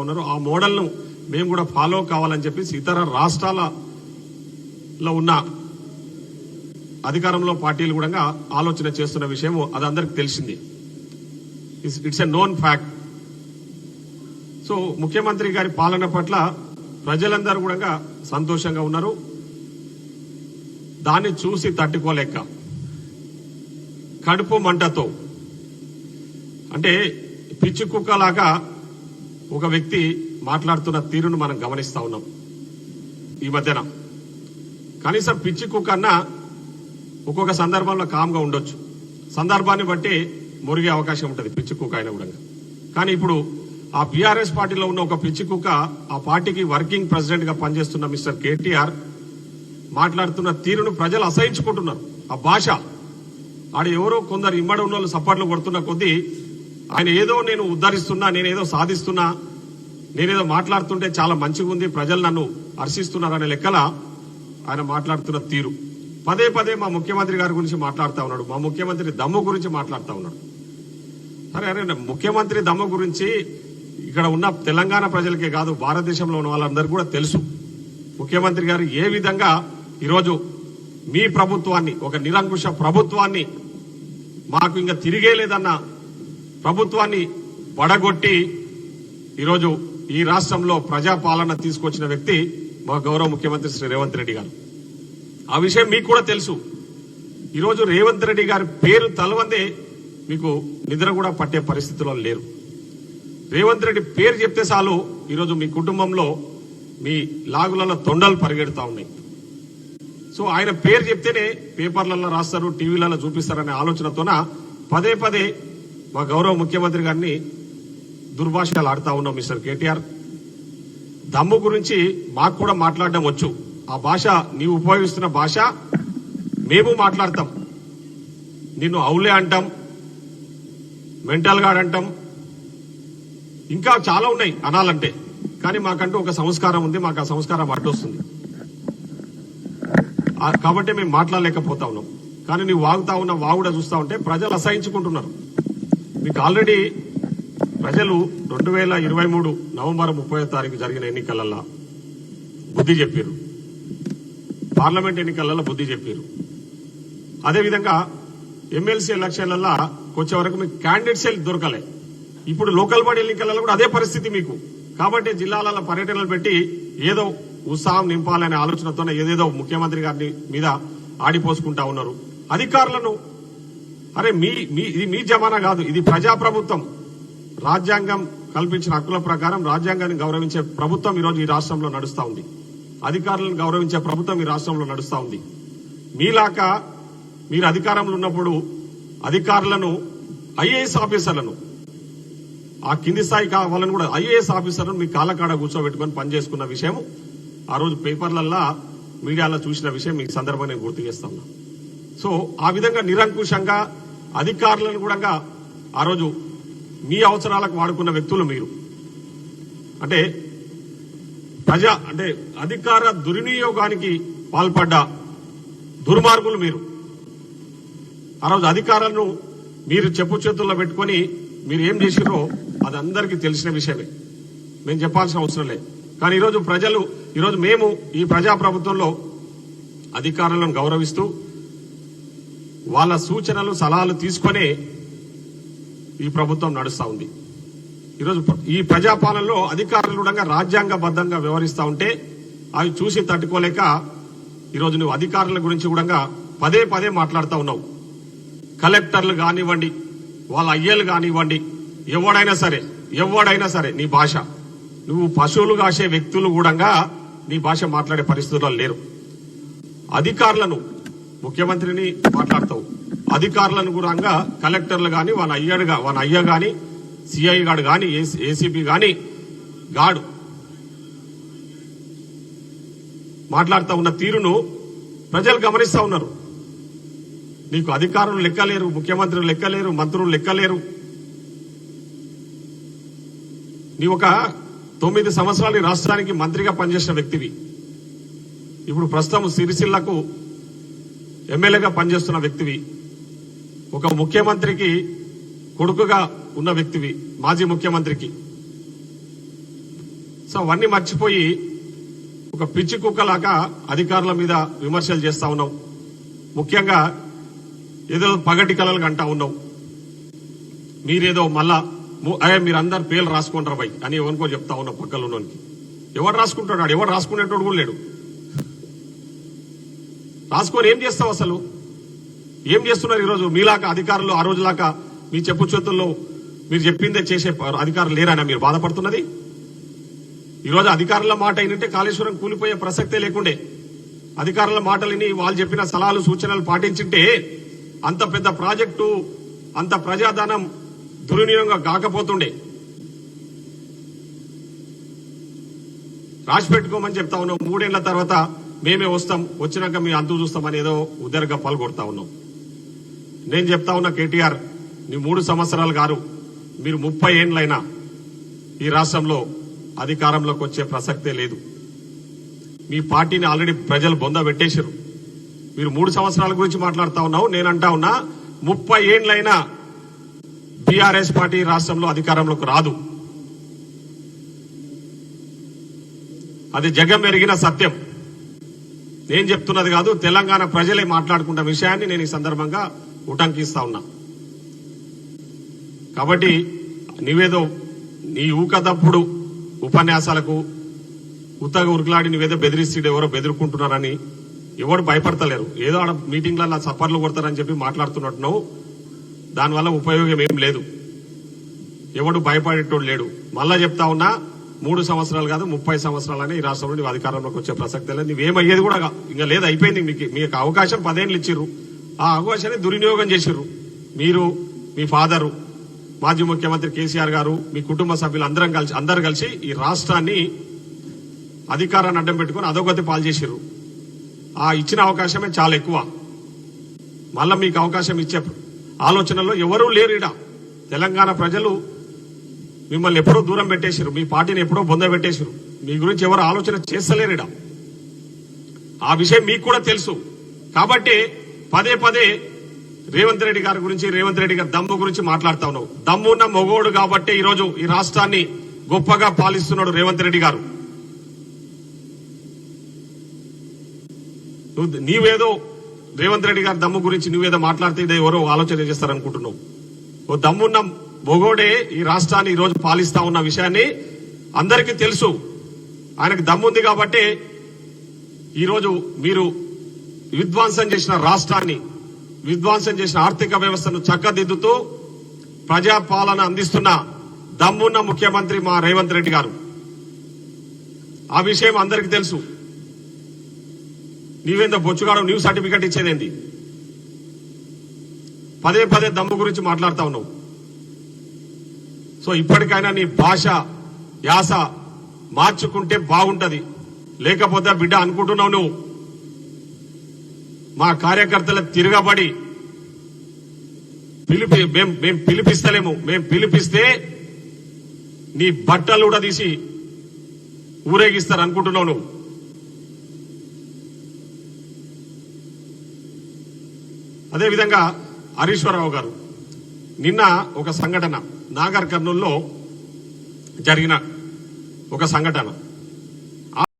ఉన్నారు. ఆ మోడల్ను మేము కూడా ఫాలో కావాలని చెప్పేసి ఇతర రాష్ట్రాలలో ఉన్న అధికారంలో పార్టీలు కూడా ఆలోచన చేస్తున్న విషయం అది అందరికి తెలిసింది. It's a known fact. So ముఖ్యమంత్రి గారి పాలన పట్ల ప్రజలందరూ కూడా సంతోషంగా ఉన్నారు. దాన్ని చూసి తట్టుకోలేక కడుపు మంటతో అంటే పిచ్చి కుక్కలాగా ఒక వ్యక్తి మాట్లాడుతున్న తీరును మనం గమనిస్తా ఉన్నాం ఈ మధ్యన. కనీసం పిచ్చి కుక్క అన్నా ఒక్కొక్క సందర్భంలో కామ్గా ఉండొచ్చు, సందర్భాన్ని బట్టి మురిగే అవకాశం ఉంటుంది పిచ్చి కుక్క అయినా కూడా. కానీ ఇప్పుడు ఆ బీఆర్ఎస్ పార్టీలో ఉన్న ఒక పిచ్చి కుక్క ఆ పార్టీకి వర్కింగ్ ప్రెసిడెంట్ గా పనిచేస్తున్న మిస్టర్ కేటీఆర్ మాట్లాడుతున్న తీరును ప్రజలు అసహించుకుంటున్నారు. ఆ భాష ఆడ ఎవరో కొందరు ఇమ్మడి ఉన్న వాళ్ళు సపోర్ట్లు కొడుతున్న కొద్దీ ఆయన ఏదో నేను ఉద్ధరిస్తున్నా, నేనేదో సాధిస్తున్నా, నేనేదో మాట్లాడుతుంటే చాలా మంచిగా ఉంది, ప్రజలు నన్ను హర్షిస్తున్నారనే లెక్కల ఆయన మాట్లాడుతున్న తీరు. పదే పదే మా ముఖ్యమంత్రి గారి గురించి మాట్లాడుతూ ఉన్నాడు, మా ముఖ్యమంత్రి దమ్ము గురించి మాట్లాడుతూ ఉన్నాడు. సరే అరే ముఖ్యమంత్రి దమ్ము గురించి ఇక్కడ ఉన్న తెలంగాణ ప్రజలకే కాదు భారతదేశంలో ఉన్న వాళ్ళందరూ కూడా తెలుసు. ముఖ్యమంత్రి గారు ఏ విధంగా ఈరోజు మీ ప్రభుత్వాన్ని, ఒక నిరంకుశ ప్రభుత్వాన్ని, మాకు ఇంకా తిరిగే లేదన్న ప్రభుత్వాన్ని పడగొట్టి ఈరోజు ఈ రాష్ట్రంలో ప్రజాపాలన తీసుకొచ్చిన వ్యక్తి మా గౌరవ ముఖ్యమంత్రి శ్రీ రేవంత్ రెడ్డి గారు. ఆ విషయం మీకు కూడా తెలుసు. ఈరోజు రేవంత్ రెడ్డి గారి పేరు తలవందే మీకు నిద్ర కూడా పట్టే పరిస్థితుల్లో లేరు. రేవంత్ రెడ్డి పేరు చెప్తే చాలు ఈరోజు మీ కుటుంబంలో మీ లాగులలో తొండలు పరిగెడుతూ ఉన్నాయి. సో ఆయన పేరు చెప్తేనే పేపర్లలో రాస్తారు, టీవీలలో చూపిస్తారనే ఆలోచనతోన పదే పదే మా గౌరవ ముఖ్యమంత్రి గారిని దుర్భాషలు ఆడుతా ఉన్నాం. మిస్టర్ కేటీఆర్, దమ్ము గురించి మాకు కూడా మాట్లాడడం వచ్చు. ఆ భాష నీవు ఉపయోగిస్తున్న భాష మేము మాట్లాడతాం. నిన్ను అవులే అంటాం, మెంటల్ గాడ్ అంటాం, ఇంకా చాలా ఉన్నాయి అనాలంటే. కానీ మాకంటూ ఒక సంస్కారం ఉంది, మాకు ఆ సంస్కారం అడ్డొస్తుంది కాబట్టి మేము మాట్లాడలేకపోతా ఉన్నాం. కానీ నువ్వు వాగుతా ఉన్న వాగుడ చూస్తా ఉంటే ప్రజలు అసహించుకుంటున్నారు. మీకు ఆల్రెడీ ప్రజలు 2023 నవంబర్ 30వ తారీఖు జరిగిన ఎన్నికలలో బుద్ధి చెప్పారు, పార్లమెంట్ ఎన్నికలలో బుద్ధి చెప్పారు. అదేవిధంగా ఎమ్మెల్సీ ఎలక్షన్లలో వచ్చే వరకు మీకు క్యాండిడేట్స్ దొరకలే. ఇప్పుడు లోకల్ బాడీ ఎన్నికలలో కూడా అదే పరిస్థితి మీకు. కాబట్టి జిల్లాలలో పర్యటనలు పెట్టి ఏదో ఉత్సాహం నింపాలనే ఆలోచనతో ఏదేదో ముఖ్యమంత్రి గారిని మీద ఆడిపోసుకుంటా ఉన్నారు. అధికారులను అరే ఇది మీ జమానా కాదు, ఇది ప్రజాప్రభుత్వం. రాజ్యాంగం కల్పించిన హక్కుల ప్రకారం రాజ్యాంగాన్ని గౌరవించే ప్రభుత్వం ఈరోజు ఈ రాష్ట్రంలో నడుస్తా ఉంది. అధికారులను గౌరవించే ప్రభుత్వం ఈ రాష్ట్రంలో నడుస్తా ఉంది. మీలాగా మీరు అధికారంలో ఉన్నప్పుడు అధికారులను, ఐఏఎస్ ఆఫీసర్లను, ఆ కింది స్థాయి వాళ్ళని కూడా ఐఏఎస్ ఆఫీసర్లను మీ కాళ్ళకాడ కూర్చోబెట్టుకుని పనిచేసుకున్న విషయం ఆ రోజు పేపర్లల్లో మీడియాలో చూసిన విషయం మీకు సందర్భంగా నేను గుర్తు చేస్తా ఉన్నా. సో ఆ విధంగా నిరంకుశంగా అధికారులను కూడా ఆ రోజు మీ అవసరాలకు వాడుకున్న వ్యక్తులు మీరు. అంటే అధికార దుర్వినియోగానికి పాల్పడ్డ దుర్మార్గులు మీరు. ఆ రోజు అధికారులను మీరు చెప్పు చేతుల్లో పెట్టుకుని మీరు ఏం చేసిరో అది అందరికీ తెలిసిన విషయమే, మేము చెప్పాల్సిన అవసరం లేదు. కానీ ఈరోజు మేము ఈ ప్రజాప్రభుత్వంలో అధికారులను గౌరవిస్తూ వాళ్ళ సూచనలు సలహాలు తీసుకునే ఈ ప్రభుత్వం నడుస్తూ ఉంది. ఈరోజు ఈ ప్రజాపాలనలో అధికారులు కూడా రాజ్యాంగబద్ధంగా వ్యవహరిస్తూ ఉంటే అవి చూసి తట్టుకోలేక ఈరోజు నువ్వు అధికారుల గురించి కూడా పదే పదే మాట్లాడుతూ ఉన్నావు. కలెక్టర్లు కానివ్వండి, వాళ్ళ అయ్యలు కానివ్వండి, ఎవడైనా సరే నీ భాష, నువ్వు పశువులు కాసే వ్యక్తులు కూడా నీ భాష మాట్లాడే పరిస్థితుల్లో లేరు. అధికారులను, ముఖ్యమంత్రిని మాట్లాడతావు, అధికారులను కూడా కలెక్టర్లు గాని, వాళ్ళ అయ్య గాని, సిఐ గాడు గాని, ఏసీపీ గాని గాడు మాట్లాడుతూ ఉన్న తీరును ప్రజలు గమనిస్తా ఉన్నారు. నీకు అధికారులు లెక్కలేరు, ముఖ్యమంత్రులు లెక్కలేరు, మంత్రులు లెక్కలేరు. నీ ఒక 9 సంవత్సరాలు రాష్ట్రానికి మంత్రిగా పనిచేసిన వ్యక్తివి. ఇప్పుడు ప్రస్తుతం సిరిసిల్లకు ఎమ్మెల్యేగా పనిచేస్తున్న వ్యక్తివి. ఒక ముఖ్యమంత్రికి కొడుకుగా ఉన్న వ్యక్తివి, మాజీ ముఖ్యమంత్రికి. సో అవన్నీ మర్చిపోయి ఒక పిచ్చి కుక్కలాగా అధికారుల మీద విమర్శలు చేస్తా ఉన్నాం. ముఖ్యంగా ఏదో పగటి కలలు అంటా ఉన్నాం. మీరేదో మళ్ళా మీరందరు పేర్లు రాసుకుంటారు బై అని ఎవరికో చెప్తా ఉన్నాం. పక్కన ఉన్నోనికి ఎవరు రాసుకుంటాడు? ఎవరు రాసుకునేటోడు కూడా లేడు. రాసుకొని ఏం చేస్తావు? అసలు ఏం చేస్తున్నారు ఈరోజు? మీలాగా అధికారులు ఆ రోజులాగా మీ చెప్పు చేతుల్లో మీరు చెప్పిందే చేసే అధికారులు లేరని మీరు బాధపడుతున్నది. ఈరోజు అధికారుల మాట అయినంటే కాళేశ్వరం కూలిపోయే ప్రసక్తే లేకుండే. అధికారుల మాటలని వాళ్ళు చెప్పిన సలహాలు సూచనలు పాటించింటే అంత పెద్ద ప్రాజెక్టు, అంత ప్రజాధనం దుర్వినియోగంగా కాకపోతుండే. రాసి పెట్టుకోమని చెప్తా ఉన్నాం. 3 ఏళ్ల తర్వాత మేమే వస్తాం, వచ్చినాక మీ అంతు చూస్తామని ఏదో ఉదరగప్పాలు కొడతా ఉన్నాం. నేను చెప్తా ఉన్నా కేటీఆర్, నీ 3 సంవత్సరాలు గారు మీరు 30 ఏళ్లైనా ఈ రాష్ట్రంలో అధికారంలోకి వచ్చే ప్రసక్తే లేదు. మీ పార్టీని ఆల్రెడీ ప్రజలు బొంద పెట్టేశారు. మీరు 3 సంవత్సరాల గురించి మాట్లాడుతా ఉన్నావు. నేనంటా ఉన్నా 30 ఏళ్లైనా బీఆర్ఎస్ పార్టీ రాష్ట్రంలో అధికారంలోకి రాదు. అది జగం ఎరిగిన సత్యం. నేను చెప్తున్నది కాదు, తెలంగాణ ప్రజలే మాట్లాడుకున్న విషయాన్ని నేను ఈ సందర్భంగా ఉటంకిస్తా ఉన్నా. కాబట్టి నీవేదో నీ ఊకదప్పుడు ఉపన్యాసాలకు ఉత్తగా ఉరుకులాడి నువ్వేదో బెదిరిస్తే ఎవరో బెదిరుకుంటున్నారని ఎవరు భయపడతలేరు. ఏదో ఆడ మీటింగ్లలో సపర్లు కొడతారని చెప్పి మాట్లాడుతున్నట్టున్నావు. దానివల్ల ఉపయోగం ఏం లేదు. ఎవడు భయపడేటోడు లేడు. మళ్ళా చెప్తా ఉన్నా, 3 సంవత్సరాలు కాదు 30 సంవత్సరాలని ఈ రాష్ట్రంలో నీవు అధికారంలోకి వచ్చే ప్రసక్తే లేదు. నువ్వేమయ్యేది కూడా ఇంకా లేదు, అయిపోయింది. మీకు అవకాశం 10 ఏళ్ళు ఇచ్చిర్రు. ఆ అవకాశాన్ని దుర్వినియోగం చేసిర్రు. మీరు, మీ ఫాదరు, మాజీ ముఖ్యమంత్రి కేసీఆర్ గారు, మీ కుటుంబ సభ్యులు అందరూ కలిసి ఈ రాష్ట్రాన్ని అధికారాన్ని అడ్డం పెట్టుకుని అధోగతి పాలు చేసిర్రు. ఆ ఇచ్చిన అవకాశమే చాలా ఎక్కువ. మళ్ళా మీకు అవకాశం ఇచ్చే ఆలోచనలో ఎవరూ లేరు. ఈడ తెలంగాణ ప్రజలు మిమ్మల్ని ఎప్పుడో దూరం పెట్టేశారు. మీ పార్టీని ఎప్పుడో బొంద పెట్టేశారు. మీ గురించి ఎవరు ఆలోచన చేస్తలేరు ఈడ. ఆ విషయం మీకు కూడా తెలుసు. కాబట్టి పదే పదే రేవంత్ రెడ్డి గారి గురించి, రేవంత్ రెడ్డి గారి దమ్ము గురించి మాట్లాడుతా ఉన్నావు. దమ్మున్న మొగోడు కాబట్టి ఈరోజు ఈ రాష్ట్రాన్ని గొప్పగా పాలిస్తున్నాడు రేవంత్ రెడ్డి గారు. నీవేదో రేవంత్ రెడ్డి గారి దమ్ము గురించి నువ్వేదో మాట్లాడితే ఇదే ఎవరో ఆలోచన చేస్తారనుకుంటున్నావు. ఓ దమ్మున్న మొగోడే ఈ రాష్ట్రాన్ని ఈరోజు పాలిస్తా ఉన్న విషయాన్ని అందరికీ తెలుసు. ఆయనకు దమ్ముంది కాబట్టి ఈరోజు మీరు విధ్వంసం చేసిన రాష్ట్రాన్ని, విధ్వంసం చేసిన ఆర్థిక వ్యవస్థను చక్కదిద్దుతూ ప్రజాపాలన అందిస్తున్న దమ్మున్న ముఖ్యమంత్రి మా రేవంత్ రెడ్డి గారు. ఆ విషయం అందరికీ తెలుసు. నీవేందో బొచ్చుగాడు న్యూ సర్టిఫికెట్ ఇచ్చేదేంది? పదే పదే దమ్ము గురించి మాట్లాడుతా ఉన్నావు. సో ఇప్పటికైనా నీ భాష, యాస మార్చుకుంటే బాగుంటది. లేకపోతే బిడ్డ అనుకుంటున్నావు నువ్వు మా కార్యకర్తల తిరగబడి మేం పిలిపిస్తలేము. మేం పిలిపిస్తే నీ బట్టలు కూడా తీసి ఊరేగిస్తారు అనుకుంటున్నావు నువ్వు. అదేవిధంగా హరీశ్వరరావు గారు, నిన్న ఒక సంఘటన నాగర్ కర్నూల్లో జరిగిన ఒక సంఘటన